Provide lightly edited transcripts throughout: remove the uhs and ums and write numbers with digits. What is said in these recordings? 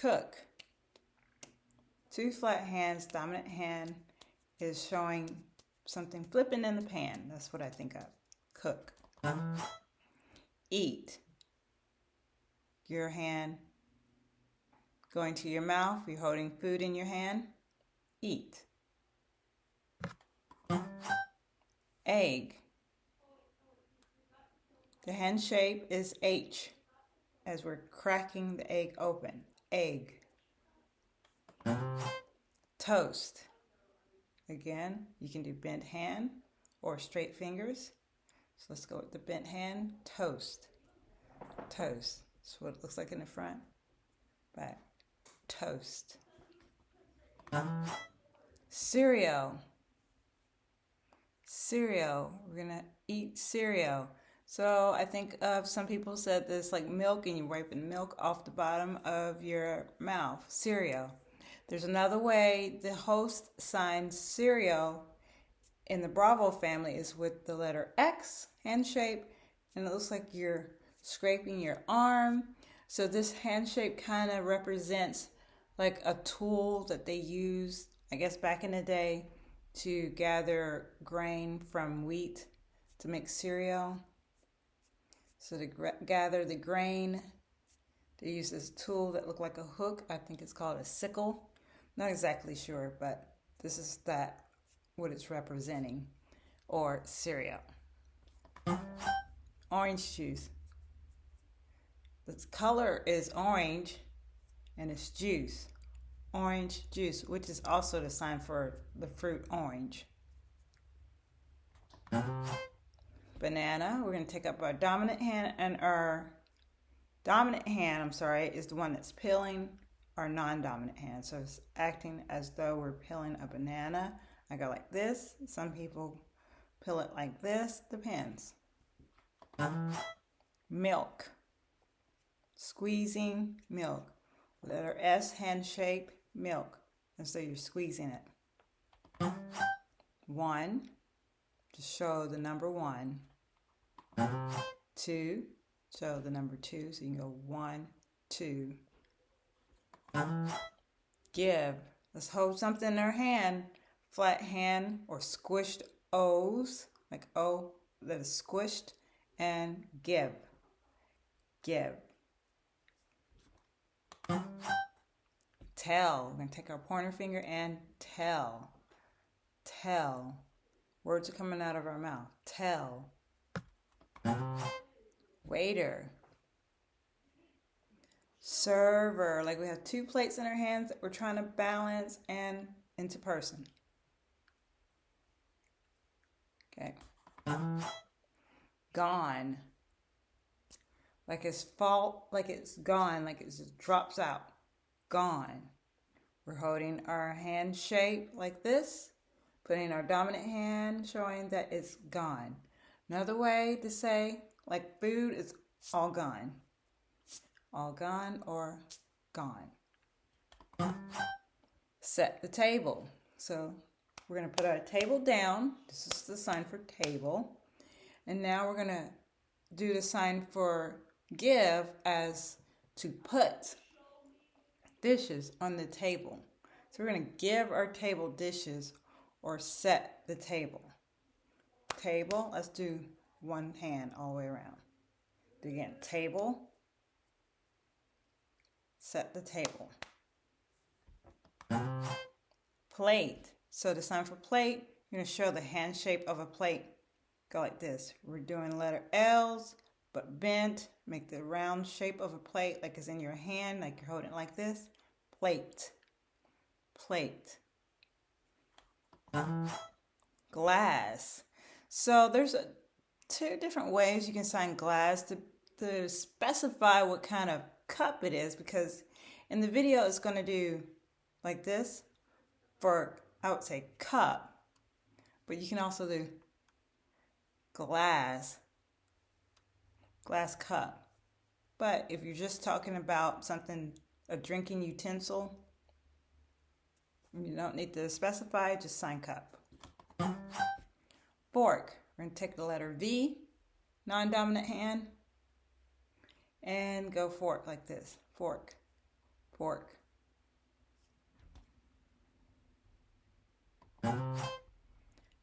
Cook. Two flat hands, dominant hand is showing something flipping in the pan. That's what I think of. Cook. Eat. Your hand going to your mouth. You're holding food in your hand. Eat. Egg. The hand shape is H as we're cracking the egg open. Egg. Toast. Again, you can do bent hand or straight fingers. So let's go with the bent hand. Toast. Toast. That's what it looks like in the front. Back. Toast. Cereal. Cereal. We're going to eat cereal. So I think of some people said this like milk, and you're wiping milk off the bottom of your mouth. Cereal. There's another way the host signs cereal in the Bravo family is with the letter X, hand shape, and it looks like you're scraping your arm. So this hand shape kind of represents like a tool that they used, I guess back in the day, to gather grain from wheat to make cereal. So to gather the grain, they use this tool that looked like a hook. I think it's called a sickle. Not exactly sure, but this is what it's representing. Or cereal. Orange juice. The color is orange and it's juice. Orange juice, which is also the sign for the fruit orange. Banana. We're going to take up our dominant hand, and our dominant hand, is the one that's peeling our non-dominant hand. So it's acting as though we're peeling a banana. I go like this. Some people peel it like this. Depends. Milk. Squeezing milk. Letter S, hand shape, milk. And so you're squeezing it. 1, to show the number 1. 2, show the number 2. So you can go 1, 2. Give. Let's hold something in our hand. Flat hand or squished O's, like O that is squished, and give. Give. Tell. We're going to take our pointer finger and tell. Tell. Words are coming out of our mouth. Tell. Waiter. Server. Like we have 2 plates in our hands that we're trying to balance and into person. Okay. Gone. Like it's gone, like it just drops out. Gone. We're holding our hand shape like this, putting our dominant hand, showing that it's gone. Another way to say, like food, is all gone. All gone or gone. Set the table. So we're going to put our table down. This is the sign for table. And now we're going to do the sign for give as to put dishes on the table. So we're going to give our table dishes or set the table. Table, let's do one hand all the way around. Do again, table, set the table. Plate. So the sign for plate, you're going to show the hand shape of a plate. Go like this. We're doing letter L's, but bent. Make the round shape of a plate like it's in your hand, like you're holding it like this. Plate. Plate. Glass. So there's 2 different ways you can sign glass to specify what kind of cup it is, because in the video it's going to do like this for, I would say, cup, but you can also do glass cup. But if you're just talking about something, a drinking utensil, you don't need to specify, just sign cup. Fork. We're going to take the letter V, non-dominant hand, and go fork like this. Fork. fork.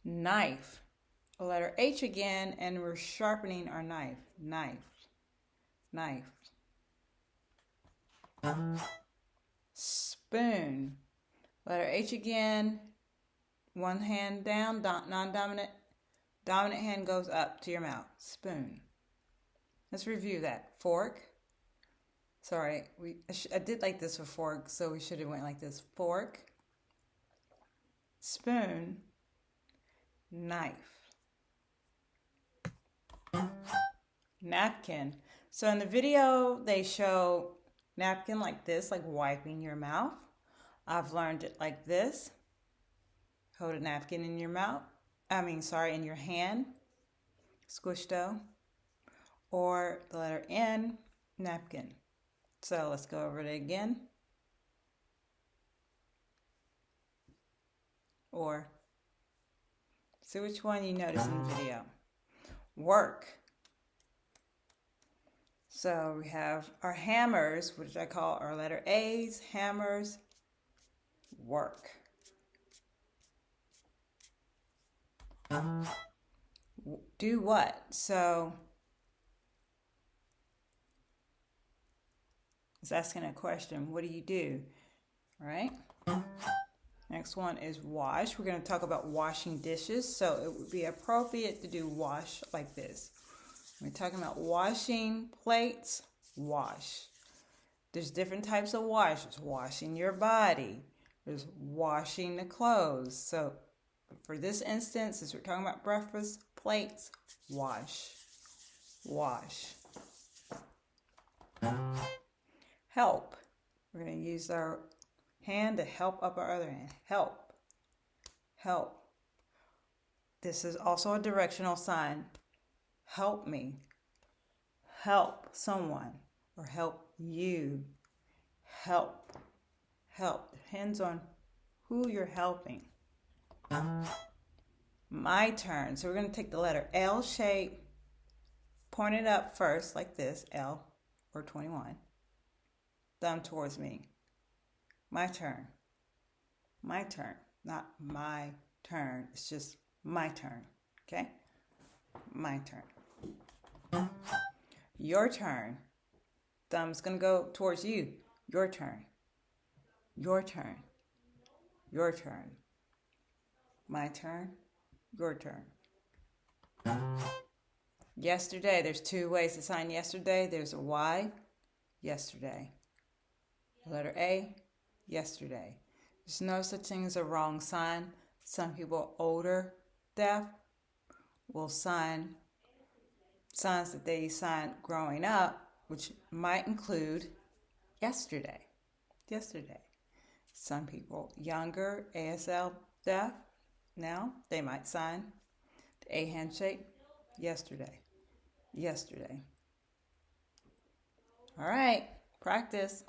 Knife. The letter H again, and we're sharpening our knife. Knife. Knife. Spoon. Letter H again. One hand down, non-dominant. Dominant hand goes up to your mouth. Spoon. Let's review that. Fork. Sorry, I did like this for fork, so we should have went like this. Fork. Spoon. Knife. Napkin. So in the video, they show napkin like this, like wiping your mouth. I've learned it like this. Hold a napkin in your mouth. In your hand. Squish dough. Or the letter N, napkin. So let's go over it again. Or see which one you notice in the video. Work. So we have our hammers, which I call our letter A's, hammers, work. Do what? So it's asking a question. What do you do? All right. Next one is wash. We're going to talk about washing dishes. So it would be appropriate to do wash like this. We're talking about washing plates, wash. There's different types of wash. There's washing your body. There's washing the clothes. So for this instance, as we're talking about breakfast, plates, wash. Wash. Help. We're going to use our hand to help up our other hand. Help. Help. This is also a directional sign. Help me. Help someone or help you. Help. Help. Depends on who you're helping. My turn. So we're going to take the letter L shape, point it up first like this, L or 21. Thumb towards me. My turn. My turn. Not my turn. It's just my turn. Okay? My turn. Your turn. Thumb's going to go towards you. Your turn. Your turn. Your turn. My turn. Your turn. Yesterday. There's two ways to sign yesterday. There's a Y. Yesterday. Letter A. Yesterday. There's no such thing as a wrong sign. Some people older, deaf, will sign signs that they signed growing up, which might include yesterday. Yesterday. Some people younger, ASL, deaf, now they might sign the A handshake, yesterday. Yesterday. All right, practice.